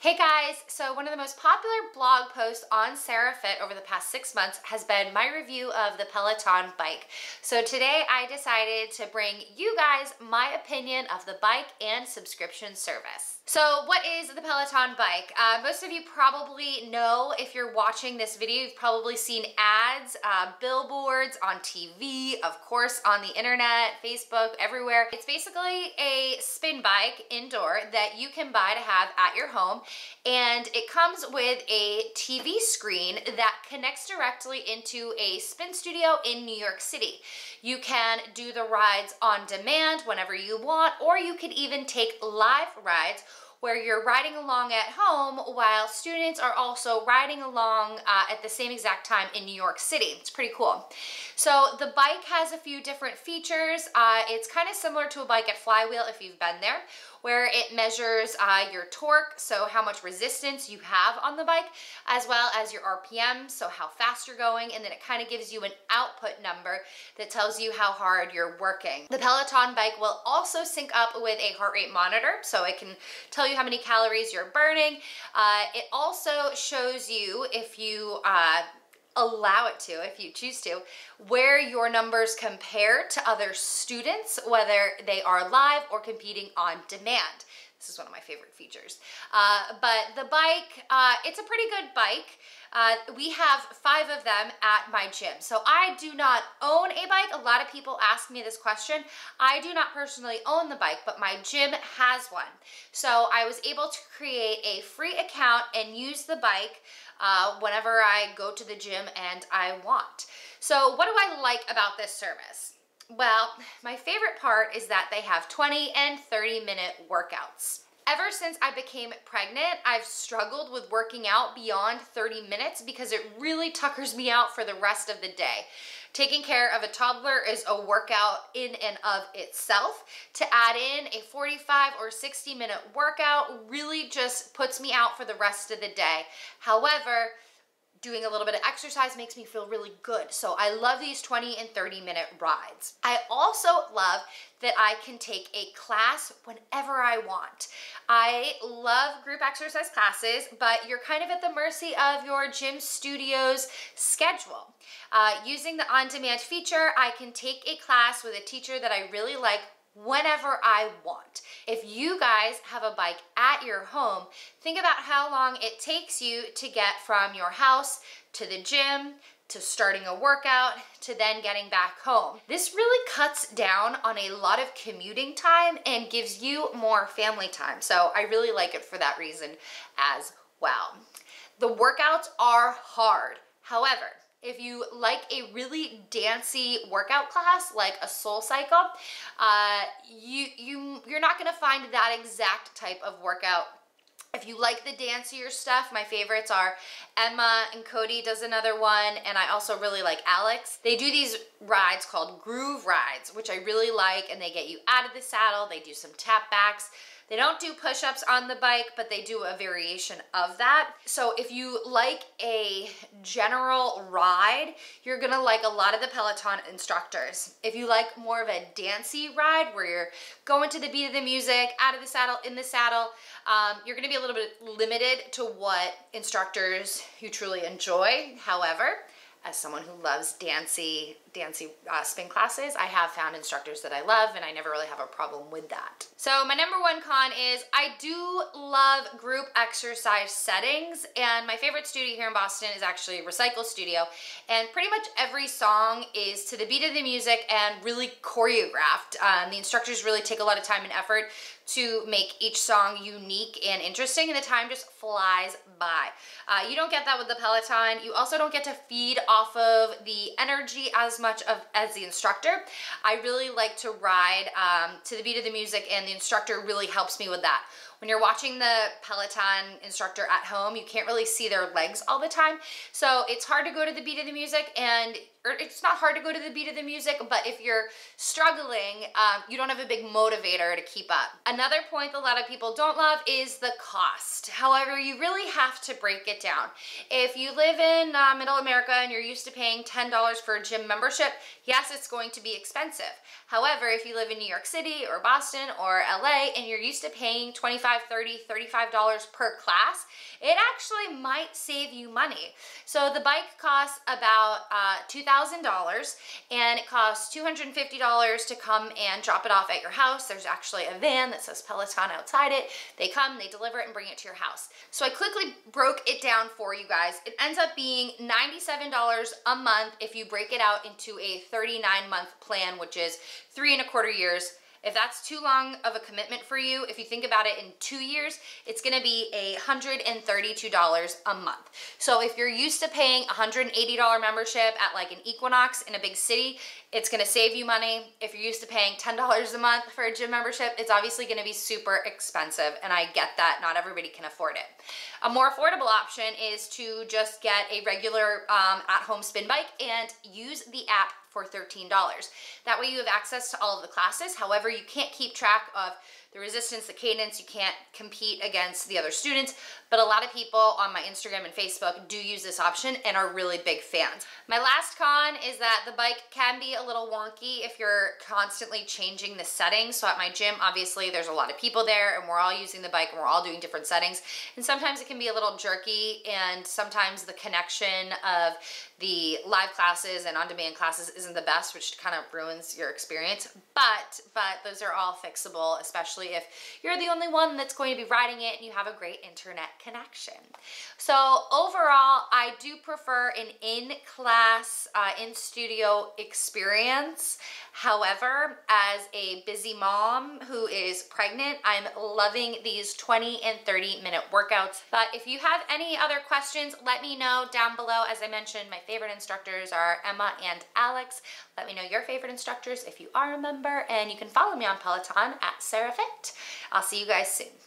Hey guys, so one of the most popular blog posts on SarahFit over the past 6 months has been my review of the Peloton bike. So today I decided to bring you guys my opinion of the bike and subscription service. So what is the Peloton bike? Most of you probably know, if you're watching this video, you've probably seen ads, billboards on TV, of course on the internet, Facebook, everywhere. It's basically a spin bike indoor that you can buy to have at your home, and it comes with a TV screen that connects directly into a spin studio in New York City. You can do the rides on demand whenever you want, or you could even take live rides where you're riding along at home while students are also riding along at the same exact time in New York City. It's pretty cool. So the bike has a few different features. It's kind of similar to a bike at Flywheel if you've been there, where it measures your torque, so how much resistance you have on the bike, as well as your RPM, so how fast you're going, and then it kind of gives you an output number that tells you how hard you're working. The Peloton bike will also sync up with a heart rate monitor, so it can tell you how many calories you're burning. It also shows you, if you allow it to, if you choose to, where your numbers compare to other students, whether they are live or competing on demand. This is one of my favorite features. But the bike, it's a pretty good bike. We have 5 of them at my gym. So I do not own a bike. A lot of people ask me this question. I do not personally own the bike, but my gym has one. So I was able to create a free account and use the bike whenever I go to the gym and I want. So what do I like about this service? Well, my favorite part is that they have 20 and 30-minute workouts. Ever since I became pregnant, I've struggled with working out beyond 30 minutes because it really tuckers me out for the rest of the day. Taking care of a toddler is a workout in and of itself. To add in a 45 or 60-minute workout really just puts me out for the rest of the day. However, doing a little bit of exercise makes me feel really good. So I love these 20 and 30-minute rides. I also love that I can take a class whenever I want. I love group exercise classes, but you're kind of at the mercy of your gym studio's schedule. Using the on-demand feature, I can take a class with a teacher that I really like whenever I want. If you guys have a bike at your home, think about how long it takes you to get from your house to the gym, to starting a workout, to then getting back home. This really cuts down on a lot of commuting time and gives you more family time. So I really like it for that reason as well. The workouts are hard. However, if you like a really dancey workout class, like a Soul Cycle, you're not gonna find that exact type of workout. If you like the dancier stuff, my favorites are Emma and Cody does another one, and I also really like Alex. They do these rides called groove rides, which I really like, and they get you out of the saddle. They do some tap backs. They don't do push-ups on the bike, but they do a variation of that. So if you like a general ride, you're gonna like a lot of the Peloton instructors. If you like more of a dancey ride where you're going to the beat of the music, out of the saddle, in the saddle, you're gonna be a little bit limited to what instructors you truly enjoy. However, as someone who loves dancey spin classes, I have found instructors that I love, and I never really have a problem with that. So my number one con is I do love group exercise settings, and my favorite studio here in Boston is actually Recycle Studio, and pretty much every song is to the beat of the music and really choreographed. The instructors really take a lot of time and effort to make each song unique and interesting, and the time just flies by. You don't get that with the Peloton. You also don't get to feed off of the energy as much as the instructor. I really like to ride to the beat of the music, and the instructor really helps me with that. When you're watching the Peloton instructor at home, you can't really see their legs all the time. So it's hard to go to the beat of the music, or it's not hard to go to the beat of the music, but if you're struggling, you don't have a big motivator to keep up. Another point that a lot of people don't love is the cost. However, you really have to break it down. If you live in Middle America and you're used to paying $10 for a gym membership, yes, it's going to be expensive. However, if you live in New York City or Boston or LA and you're used to paying $25 $25, $30, $35 per class, it actually might save you money. So the bike costs about $2,000, and it costs $250 to come and drop it off at your house. There's actually a van that says Peloton outside it. They come, they deliver it, and bring it to your house. So I quickly broke it down for you guys. It ends up being $97 a month if you break it out into a 39-month plan, which is 3.25 years. If that's too long of a commitment for you, if you think about it in 2 years, it's gonna be $132 a month. So if you're used to paying a $180 membership at like an Equinox in a big city, it's gonna save you money. If you're used to paying $10 a month for a gym membership, it's obviously gonna be super expensive, and I get that not everybody can afford it. A more affordable option is to just get a regular at-home spin bike and use the app for $13. That way you have access to all of the classes. However, you can't keep track of the resistance, the cadence, you can't compete against the other students, but a lot of people on my Instagram and Facebook do use this option and are really big fans. My last con is that the bike can be a little wonky if you're constantly changing the settings. So at my gym, obviously there's a lot of people there and we're all using the bike and we're all doing different settings. And sometimes it can be a little jerky, and sometimes the connection of the live classes and on-demand classes isn't the best, which kind of ruins your experience. But those are all fixable, especially if you're the only one that's going to be riding it and you have a great internet connection. So overall, I do prefer an in-class, in-studio experience. However, as a busy mom who is pregnant, I'm loving these 20 and 30-minute workouts. But if you have any other questions, let me know down below. As I mentioned, my favorite instructors are Emma and Alex. Let me know your favorite instructors if you are a member, and you can follow me on Peloton at SarahFit. I'll see you guys soon.